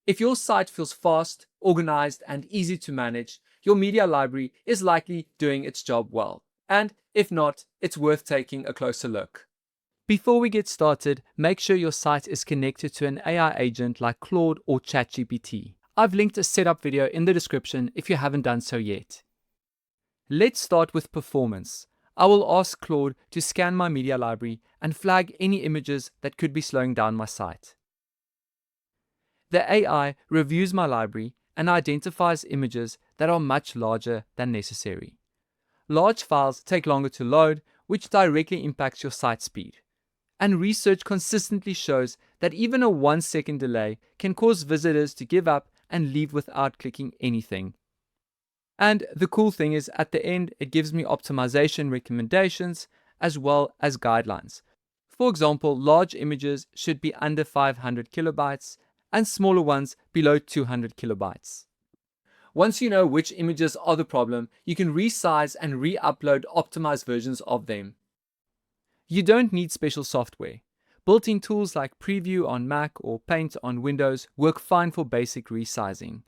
If your site feels fast, organized, and easy to manage, your media library is likely doing its job well. And if not, it's worth taking a closer look. Before we get started, make sure your site is connected to an AI agent like Claude or ChatGPT. I've linked a setup video in the description if you haven't done so yet. Let's start with performance. I will ask Claude to scan my media library and flag any images that could be slowing down my site. The AI reviews my library and identifies images that are much larger than necessary. Large files take longer to load, which directly impacts your site speed. And research consistently shows that even a 1-second delay can cause visitors to give up and leave without clicking anything. And the cool thing is, at the end, it gives me optimization recommendations as well as guidelines. For example, large images should be under 500 kilobytes and smaller ones below 200 kilobytes. Once you know which images are the problem, you can resize and re-upload optimized versions of them. You don't need special software. Built-in tools like Preview on Mac or Paint on Windows work fine for basic resizing.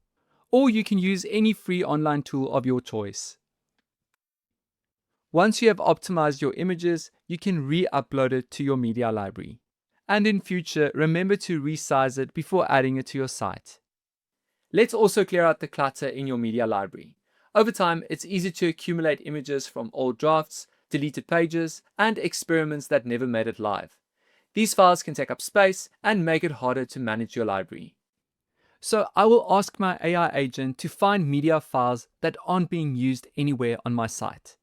Or you can use any free online tool of your choice. Once you have optimized your images, you can re-upload it to your media library. And in future, remember to resize it before adding it to your site. Let's also clear out the clutter in your media library. Over time, it's easy to accumulate images from old drafts, deleted pages, and experiments that never made it live. These files can take up space and make it harder to manage your library. So I will ask my AI agent to find media files that aren't being used anywhere on my site.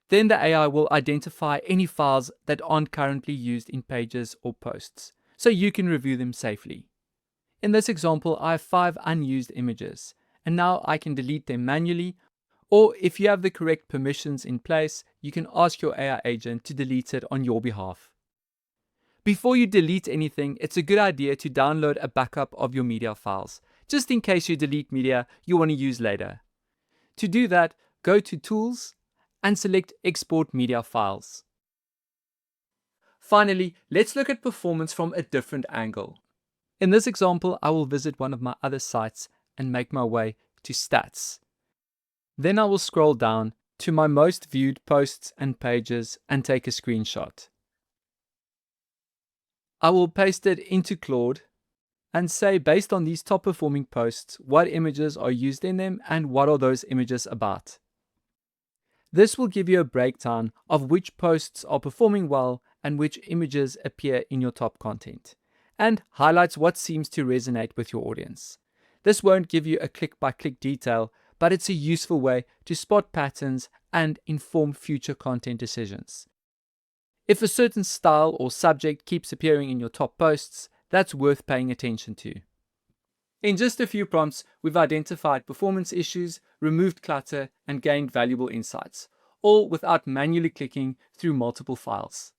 Then the AI will identify any files that aren't currently used in pages or posts, so you can review them safely. In this example, I have 5 unused images, and now I can delete them manually, or if you have the correct permissions in place, you can ask your AI agent to delete it on your behalf. Before you delete anything, it's a good idea to download a backup of your media files, just in case you delete media you want to use later. To do that, go to Tools and select Export Media Files. Finally, let's look at performance from a different angle. In this example, I will visit one of my other sites and make my way to Stats. Then I will scroll down to my most viewed posts and pages and take a screenshot. I will paste it into Claude and say, based on these top performing posts, what images are used in them and what are those images about. This will give you a breakdown of which posts are performing well and which images appear in your top content, and highlights what seems to resonate with your audience. This won't give you a click-by-click detail, but it's a useful way to spot patterns and inform future content decisions. If a certain style or subject keeps appearing in your top posts, that's worth paying attention to. In just a few prompts, we've identified performance issues, removed clutter, and gained valuable insights, all without manually clicking through multiple files.